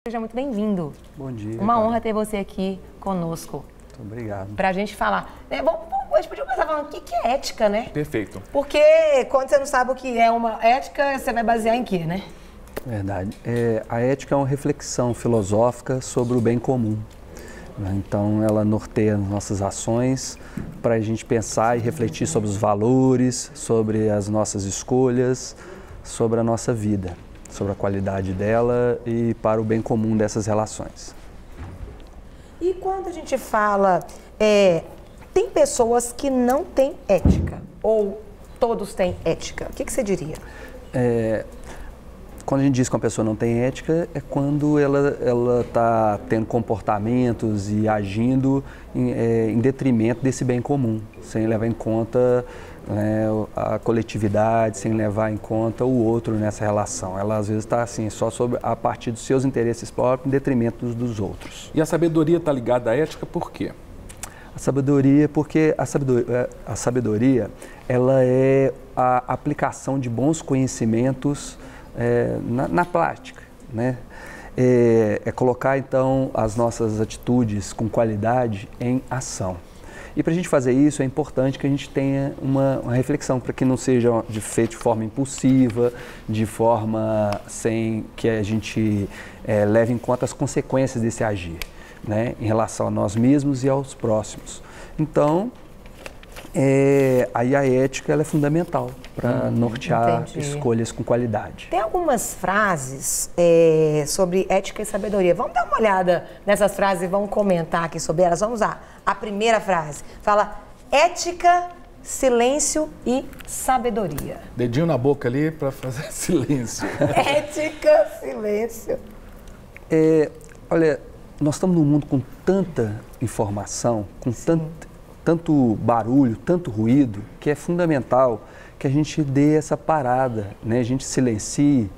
Seja muito bem-vindo. Bom dia. Uma honra ter você aqui conosco. Muito obrigado. Pra gente falar. A gente podia começar falando o que é ética, né? Perfeito. Porque quando você não sabe o que é uma ética, você vai basear em quê, né? Verdade. A ética é uma reflexão filosófica sobre o bem comum. Né? Então, ela norteia nossas ações para a gente pensar e refletir sobre os valores, sobre as nossas escolhas, sobre a nossa vida, sobre a qualidade dela e para o bem comum dessas relações. E quando a gente fala, tem pessoas que não têm ética, ou todos têm ética, o que você diria? Quando a gente diz que uma pessoa não tem ética, é quando ela está tendo comportamentos e agindo em detrimento desse bem comum, sem levar em conta a coletividade, sem levar em conta o outro nessa relação. Ela às vezes está assim, só a partir dos seus interesses próprios, em detrimento dos outros. E a sabedoria está ligada à ética por quê? A sabedoria, porque a sabedoria ela é a aplicação de bons conhecimentos na prática, né? É colocar então as nossas atitudes com qualidade em ação. E para a gente fazer isso é importante que a gente tenha uma reflexão, para que não seja feito de forma impulsiva, de forma sem que a gente leve em conta as consequências desse agir, né, em relação a nós mesmos e aos próximos. Então, aí a ética ela é fundamental para nortear escolhas com qualidade. Tem algumas frases sobre ética e sabedoria. Vamos dar uma olhada nessas frases e vamos comentar aqui sobre elas. Vamos lá. A primeira frase fala ética, silêncio e sabedoria. Dedinho na boca ali para fazer silêncio. Ética, silêncio. Olha, nós estamos num mundo com tanta informação, com tanto barulho, tanto ruído, que é fundamental que a gente dê essa parada, né? A gente silencie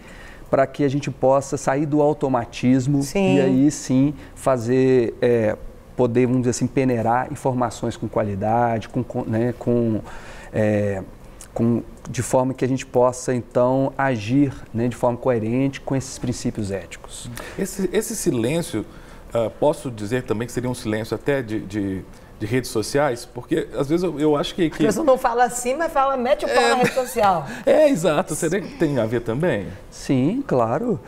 para que a gente possa sair do automatismo e aí sim fazer, poder, vamos dizer assim, peneirar informações com qualidade, de forma que a gente possa então agir, né, de forma coerente com esses princípios éticos. Esse silêncio, posso dizer também que seria um silêncio até de redes sociais, porque às vezes eu acho que... A pessoa não fala assim, mas fala, mete o pau na rede social. Exato. Será que tem a ver também? Sim, claro.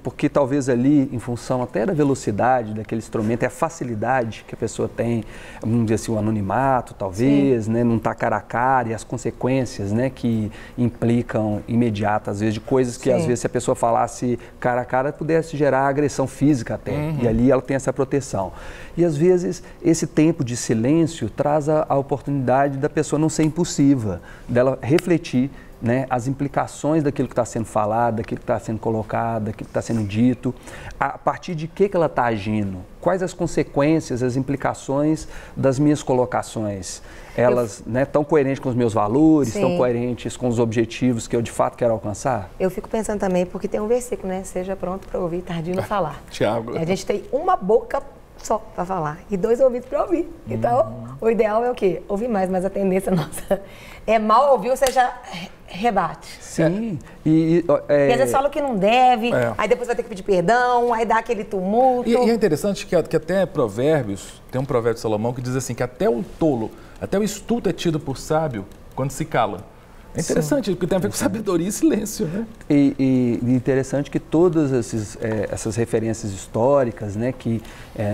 Porque talvez ali, em função até da velocidade daquele instrumento, é a facilidade que a pessoa tem, vamos dizer assim, o anonimato, talvez, né, não estar cara a cara, e as consequências, né, que implicam imediatas, às vezes, de coisas que, às vezes, se a pessoa falasse cara a cara, pudesse gerar agressão física até. E ali ela tem essa proteção. E, às vezes, esse tempo de silêncio traz a oportunidade da pessoa não ser impulsiva, dela refletir, né, as implicações daquilo que está sendo falado, daquilo que está sendo colocado, daquilo que está sendo dito, a partir de que ela está agindo, quais as consequências, as implicações das minhas colocações. Elas estão coerentes com os meus valores, estão coerentes com os objetivos que eu de fato quero alcançar? Eu fico pensando também, porque tem um versículo, né? Seja pronto para ouvir, tardio não falar. Tiago. A gente tem uma boca só para falar e 2 ouvidos para ouvir. Então, o ideal é o quê? Ouvir mais, mas a tendência nossa é mal ouvir, ou seja, rebate. Sim. E às vezes fala o que não deve, aí depois vai ter que pedir perdão, aí dá aquele tumulto. E é interessante que até Provérbios, tem um provérbio de Salomão que diz assim, que até o tolo, até o estulto é tido por sábio quando se cala. É interessante, porque tem a ver com sabedoria e silêncio, né? E interessante que todas essas referências históricas, né, que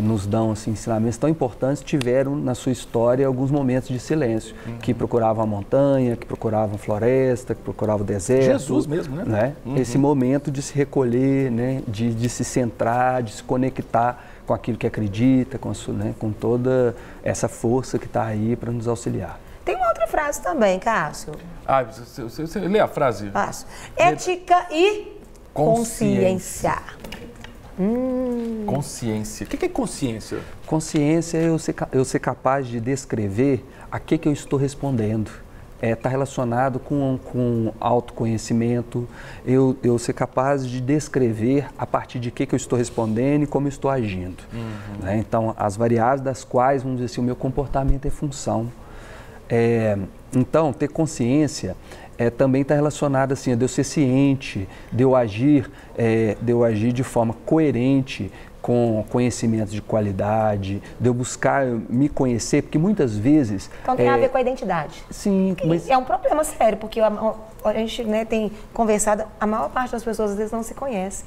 nos dão assim, ensinamentos tão importantes, tiveram na sua história alguns momentos de silêncio, que procuravam a montanha, que procuravam floresta, que procuravam o deserto. Jesus mesmo, né? Esse momento de se recolher, né, de se centrar, de se conectar com aquilo que acredita, com toda essa força que está aí para nos auxiliar. Tem uma outra frase também, Cássio. Você lê a frase? Passo. Ética e consciência. Consciência. O que é consciência? Consciência é eu ser capaz de descrever a que eu estou respondendo. Está relacionado com autoconhecimento, eu ser capaz de descrever a partir de que eu estou respondendo e como eu estou agindo. Né? Então, as variáveis das quais, vamos dizer assim, o meu comportamento é função. Então, ter consciência também está relacionada assim, a de eu ser ciente, de eu agir de forma coerente, com conhecimentos de qualidade, de eu buscar me conhecer, porque muitas vezes... Então tem a ver com a identidade. Sim. Mas... É um problema sério, porque a gente, né, tem conversado, a maior parte das pessoas às vezes não se conhecem.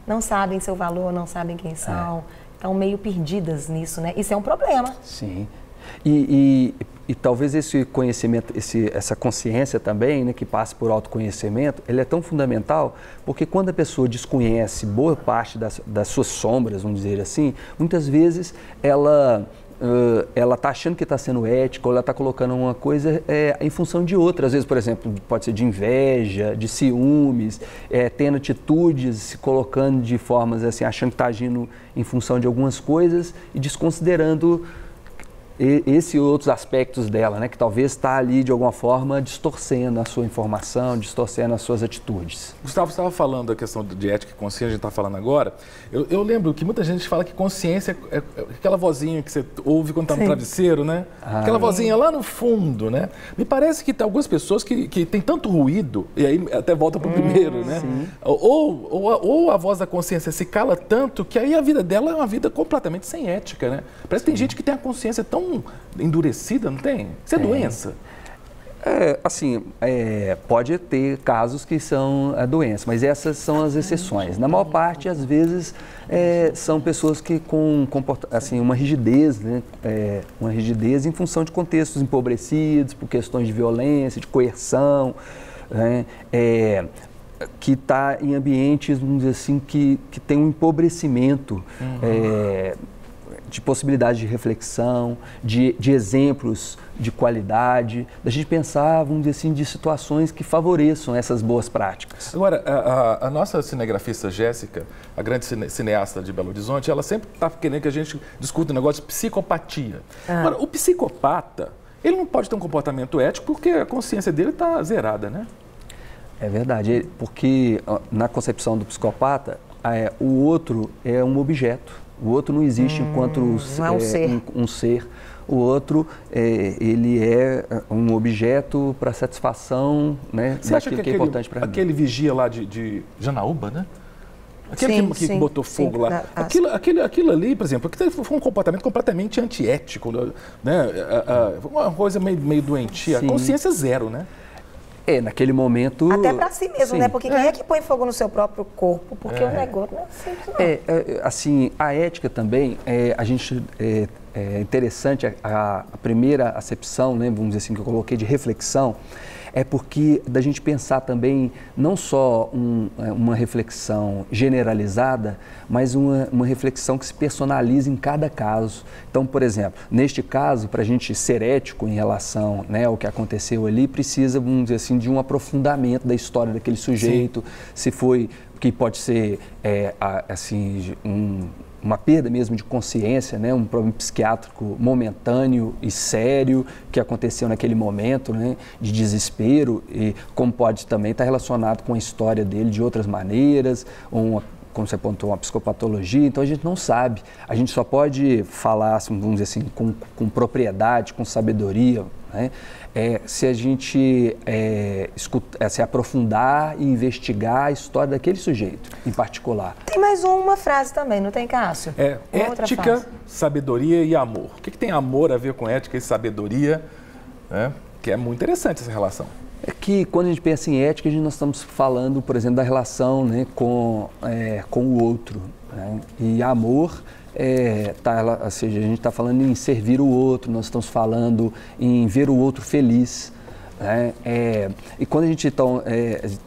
Não sabem seu valor, não sabem quem são, estão meio perdidas nisso, né? Isso é um problema. Sim. E talvez esse conhecimento, essa consciência também, né, que passa por autoconhecimento, ele é tão fundamental porque quando a pessoa desconhece boa parte das suas sombras, vamos dizer assim, muitas vezes ela está achando que está sendo ética ou ela está colocando uma coisa em função de outra. Às vezes, por exemplo, pode ser de inveja, de ciúmes, tendo atitudes, se colocando de formas assim, achando que está agindo em função de algumas coisas e desconsiderando esses outros aspectos dela, né, que talvez está ali de alguma forma distorcendo a sua informação, distorcendo as suas atitudes. Gustavo estava falando da questão de ética e consciência, a gente está falando agora. Eu lembro que muita gente fala que consciência é aquela vozinha que você ouve quando está no travesseiro, né? Aquela vozinha lá no fundo, né? Me parece que tem algumas pessoas que tem tanto ruído, e aí até volta para o primeiro, né? Ou a voz da consciência se cala tanto que aí a vida dela é uma vida completamente sem ética, né? Parece que tem gente que tem a consciência tão endurecida, não tem? Isso é doença. Pode ter casos que são a doença, mas essas são as exceções. Na maior parte, às vezes, são pessoas que com assim, uma rigidez, né? Uma rigidez em função de contextos empobrecidos, por questões de violência, de coerção, né? Que está em ambientes, vamos dizer assim, que tem um empobrecimento de possibilidade de reflexão, de exemplos de qualidade, da gente pensar, vamos dizer assim, de situações que favoreçam essas boas práticas. Agora, a nossa cinegrafista Jéssica, a grande cineasta de Belo Horizonte, ela sempre está querendo que a gente discuta o negócio de psicopatia. Agora, o psicopata, ele não pode ter um comportamento ético porque a consciência dele está zerada, né? É verdade, porque na concepção do psicopata, o outro é um objeto. O outro não existe enquanto um ser. O outro, ele é um objeto para satisfação, né, daquilo que é importante para mim. Aquele vigia lá de Janaúba, né? Aquele que botou fogo lá. Aquilo ali, por exemplo, foi um comportamento completamente antiético, né? Uma coisa meio doentia. A consciência zero, né? Naquele momento... Até para si mesmo, né? Porque quem é que põe fogo no seu próprio corpo? Porque o negócio não é simples, não. Assim, a ética também, é interessante, a primeira acepção, né, vamos dizer assim, que eu coloquei de reflexão, é porque da gente pensar também não só uma reflexão generalizada, mas uma reflexão que se personaliza em cada caso. Então, por exemplo, neste caso, para a gente ser ético em relação, né, ao que aconteceu ali, precisa, vamos dizer assim, de um aprofundamento da história daquele sujeito, se foi, que pode ser, assim, uma perda mesmo de consciência, né? Um problema psiquiátrico momentâneo e sério que aconteceu naquele momento, né? De desespero, e como pode também estar relacionado com a história dele de outras maneiras, como você apontou, uma psicopatologia. Então a gente não sabe, a gente só pode falar, assim, vamos dizer assim, com propriedade, com sabedoria, né? Se a gente se aprofundar e investigar a história daquele sujeito em particular. Tem mais uma frase também, não tem, Cássio? Ética, sabedoria e amor. O que tem amor a ver com ética e sabedoria? Que é muito interessante essa relação. É que quando a gente pensa em ética, nós estamos falando, por exemplo, da relação, né, com o outro, né? E amor... ou seja, a gente está falando em servir o outro, nós estamos falando em ver o outro feliz, né? E quando a gente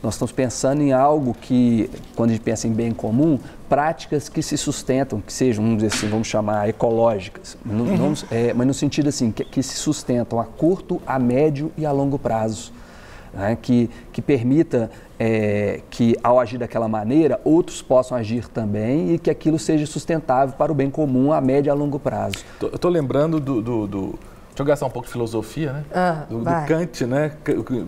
nós estamos pensando em algo que, quando a gente pensa em bem comum, práticas que se sustentam, que sejam, vamos dizer assim, vamos chamar ecológicas, mas no sentido assim, que se sustentam a curto, a médio e a longo prazo, né? Que permita que, ao agir daquela maneira, outros possam agir também e que aquilo seja sustentável para o bem comum a médio e a longo prazo. Eu estou lembrando Deixa eu gastar um pouco de filosofia, né? Do vai. Kant, né?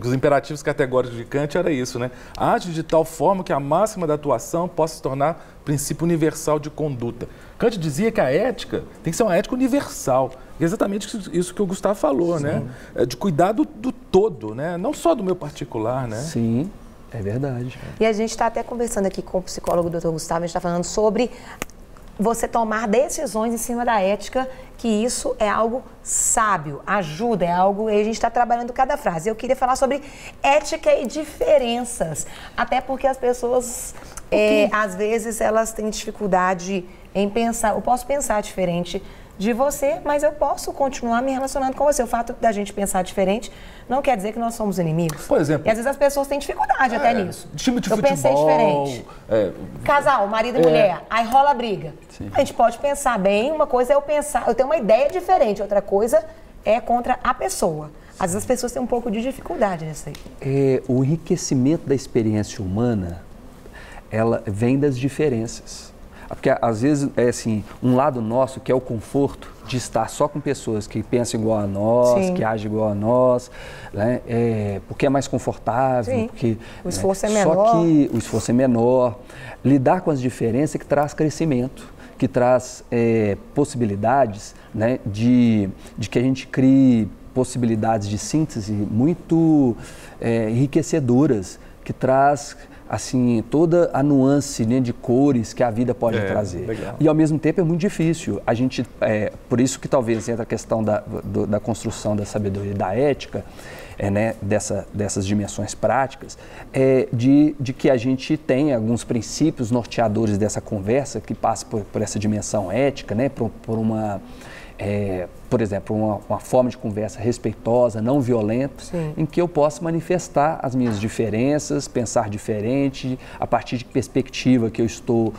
Os imperativos categóricos de Kant era isso, né? Age de tal forma que a máxima da atuação possa se tornar princípio universal de conduta. Kant dizia que a ética tem que ser uma ética universal. É exatamente isso que o Gustavo falou, sim, né? De cuidar do todo, né? Não só do meu particular, né? Sim, é verdade. E a gente está até conversando aqui com o psicólogo Dr. Gustavo, a gente está falando sobre você tomar decisões em cima da ética, que isso é algo sábio, ajuda, é algo... E a gente está trabalhando cada frase. Eu queria falar sobre ética e diferenças, até porque as pessoas, às vezes, elas têm dificuldade em pensar. Eu posso pensar diferente de você, mas eu posso continuar me relacionando com você. O fato da gente pensar diferente não quer dizer que nós somos inimigos. Por exemplo... E às vezes as pessoas têm dificuldade até nisso. Time de eu futebol... pensei diferente. Casal, marido e mulher, aí rola briga. Sim. A gente pode pensar bem, uma coisa é eu ter uma ideia diferente, outra coisa é contra a pessoa. Às vezes as pessoas têm um pouco de dificuldade nisso aí. O enriquecimento da experiência humana, ela vem das diferenças. Porque às vezes é assim, um lado nosso que é o conforto de estar só com pessoas que pensam igual a nós, sim, que agem igual a nós, né? Porque é mais confortável, sim, porque o esforço é menor. Só que o esforço é menor. Lidar com as diferenças é que traz crescimento, que traz possibilidades, né? de que a gente crie possibilidades de síntese muito enriquecedoras, que traz assim, toda a nuance, né, de cores que a vida pode trazer. Legal. E ao mesmo tempo é muito difícil. A gente, por isso que talvez entra a questão da construção da sabedoria e da ética, né, dessas dimensões práticas, de que a gente tem alguns princípios norteadores dessa conversa que passa por essa dimensão ética, né, por uma... por exemplo, uma forma de conversa respeitosa, não violenta, sim, em que eu possa manifestar as minhas diferenças, pensar diferente, a partir de que perspectiva que eu estou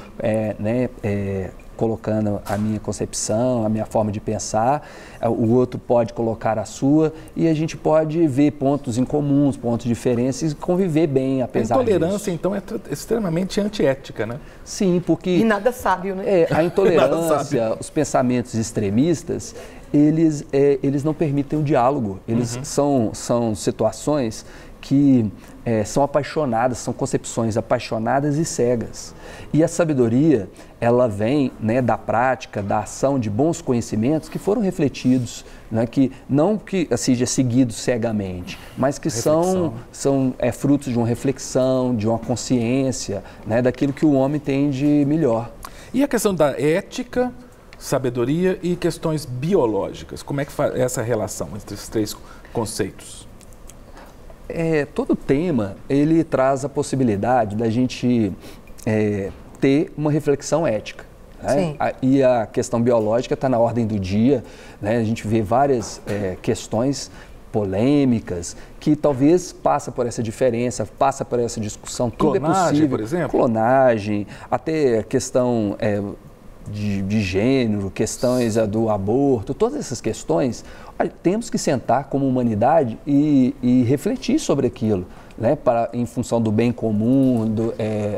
colocando a minha concepção, a minha forma de pensar, o outro pode colocar a sua e a gente pode ver pontos em comuns, pontos diferentes e conviver bem, apesar disso. A intolerância, então, é extremamente antiética, né? Sim, porque... E nada sábio, né? A intolerância, os pensamentos extremistas, eles não permitem o diálogo. Eles são situações que são apaixonadas, são concepções apaixonadas e cegas. E a sabedoria, ela vem, né, da prática, da ação de bons conhecimentos que foram refletidos, né, que não que seja seguidos cegamente, mas que são frutos de uma reflexão, de uma consciência, né, daquilo que o homem tem de melhor. E a questão da ética, sabedoria e questões biológicas, como é que faz essa relação entre esses três conceitos? Todo tema, ele traz a possibilidade da gente ter uma reflexão ética. Né? E a questão biológica está na ordem do dia, né? A gente vê várias questões polêmicas que talvez passa por essa diferença, passa por essa discussão. Tudo clonagem, é possível. Por exemplo? Clonagem, até a questão de gênero, questões do aborto, todas essas questões, temos que sentar como humanidade e refletir sobre aquilo, né, em função do bem comum,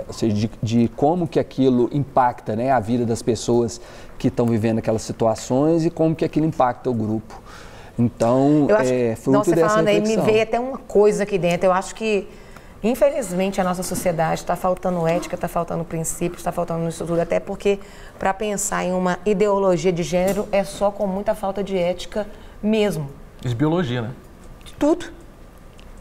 ou seja, de como que aquilo impacta, né, a vida das pessoas que estão vivendo aquelas situações e como que aquilo impacta o grupo. Então, fruto dessa reflexão. Aí, me veio até uma coisa aqui dentro, eu acho que infelizmente, a nossa sociedade está faltando ética, está faltando princípios, está faltando isso tudo, até porque para pensar em uma ideologia de gênero é só com muita falta de ética mesmo. De biologia, né? De tudo.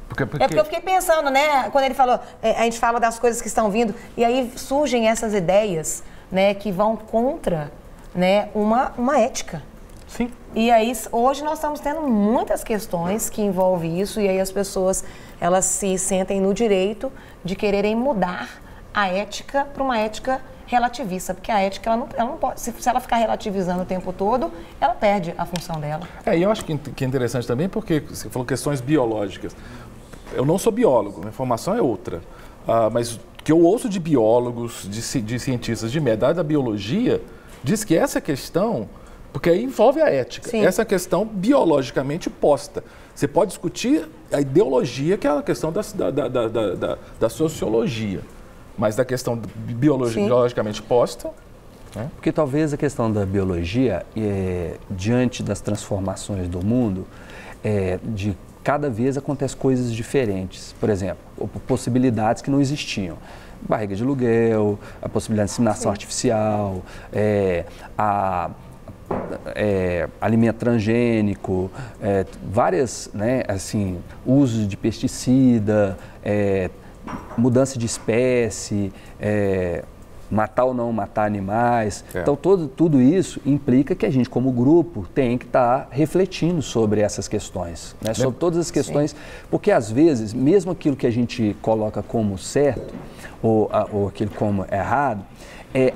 Porque eu fiquei pensando, né, quando ele falou, a gente fala das coisas que estão vindo, e aí surgem essas ideias, né, que vão contra, né, uma ética. Sim. E aí, hoje nós estamos tendo muitas questões que envolvem isso, e aí as pessoas, elas se sentem no direito de quererem mudar a ética para uma ética relativista, porque a ética, ela não pode, se ela ficar relativizando o tempo todo, ela perde a função dela. E eu acho que é interessante também, porque você falou questões biológicas. Eu não sou biólogo, minha formação é outra, mas que eu ouço de biólogos, de cientistas de medalha da biologia, diz que essa questão... Porque aí envolve a ética. Sim. Essa questão biologicamente posta. Você pode discutir a ideologia, que é a questão da sociologia. Mas da questão biologicamente posta, né? Porque talvez a questão da biologia, diante das transformações do mundo, de cada vez acontecem coisas diferentes. Por exemplo, possibilidades que não existiam. Barriga de aluguel, a possibilidade de inseminação artificial, alimento transgênico, várias, né, assim, uso de pesticida, mudança de espécie, matar ou não matar animais. Então, tudo isso implica que a gente, como grupo, tem que estar refletindo sobre essas questões, né? Sobre todas as questões, porque às vezes, mesmo aquilo que a gente coloca como certo, ou aquilo como errado,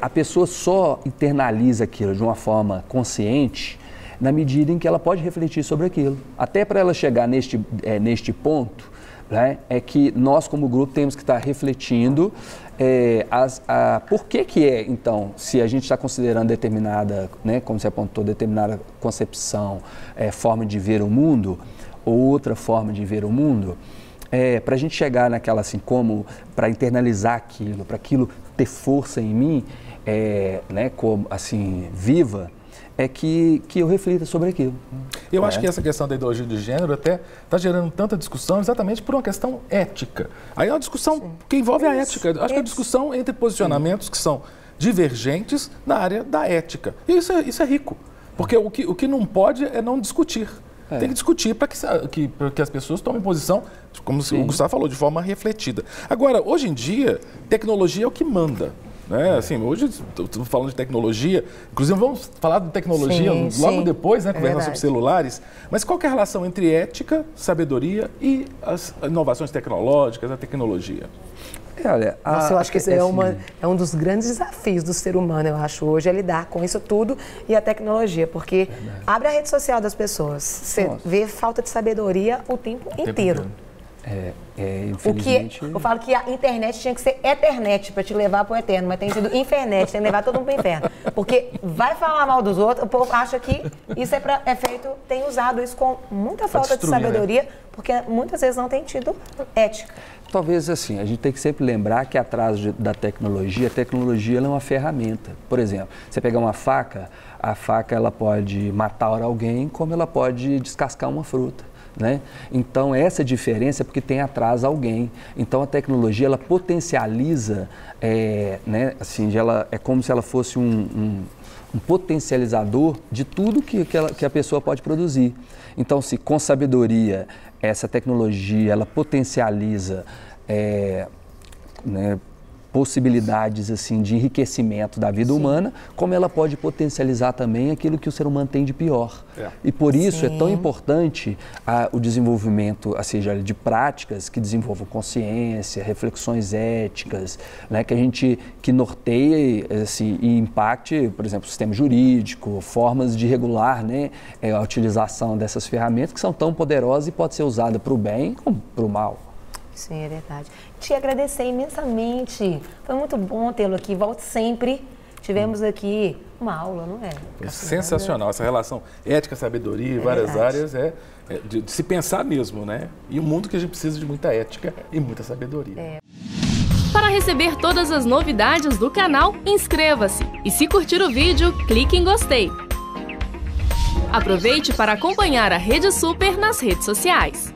a pessoa só internaliza aquilo de uma forma consciente na medida em que ela pode refletir sobre aquilo. Até para ela chegar neste ponto, né, é que nós, como grupo, temos que estar refletindo por que então, se a gente está considerando determinada, né, como você apontou, determinada concepção, forma de ver o mundo, ou outra forma de ver o mundo, para a gente chegar naquela, assim, como para internalizar aquilo, para aquilo ter força em mim, né, como, assim, viva, que eu reflita sobre aquilo. Eu acho que essa questão da ideologia de gênero até está gerando tanta discussão exatamente por uma questão ética. Aí é uma discussão que envolve a ética. Acho que é a discussão entre posicionamentos que são divergentes na área da ética. E isso é rico, porque o que não pode é não discutir. Tem que discutir para que as pessoas tomem posição, como o Gustavo falou, de forma refletida. Agora, hoje em dia, tecnologia é o que manda. Né? Assim, hoje estou falando de tecnologia, inclusive vamos falar de tecnologia logo depois, né, conversando sobre celulares. Mas qual que é a relação entre ética, sabedoria e as inovações tecnológicas, a tecnologia? Olha, eu acho que esse é um dos grandes desafios do ser humano, eu acho, hoje, é lidar com isso tudo e a tecnologia, porque abre a rede social das pessoas, você vê falta de sabedoria o tempo inteiro. Infelizmente... Eu falo que a internet tinha que ser Ethernet para te levar para o eterno, mas tem sido Infernet, tem que levar todo mundo para o inferno. Porque vai falar mal dos outros, o povo acha que isso é feito, tem usado isso com muita falta de sabedoria, né? Porque muitas vezes não tem tido ética. Talvez assim, a gente tem que sempre lembrar que atrás da tecnologia, a tecnologia ela é uma ferramenta. Por exemplo, você pegar uma faca, a faca ela pode matar alguém, como ela pode descascar uma fruta. Né? Então, essa diferença é porque tem atrás alguém. Então, a tecnologia, ela potencializa, né? Assim, é como se ela fosse um potencializador de tudo que a pessoa pode produzir. Então, se com sabedoria, essa tecnologia, ela potencializa, né, possibilidades assim, de enriquecimento da vida humana, como ela pode potencializar também aquilo que o ser humano tem de pior. E por isso é tão importante o desenvolvimento, ou seja, de práticas que desenvolvam consciência, reflexões éticas, né, que norteie assim, e impacte, por exemplo, o sistema jurídico, formas de regular, né, a utilização dessas ferramentas que são tão poderosas e pode ser usada para o bem como para o mal. Sim, é verdade. Te agradecer imensamente. Foi muito bom tê-lo aqui. Volte sempre. Tivemos aqui uma aula, não é? É sensacional. Essa relação ética, sabedoria e várias áreas de se pensar mesmo, né? E um mundo que a gente precisa de muita ética e muita sabedoria. Para receber todas as novidades do canal, inscreva-se. E se curtir o vídeo, clique em gostei. Aproveite para acompanhar a Rede Super nas redes sociais.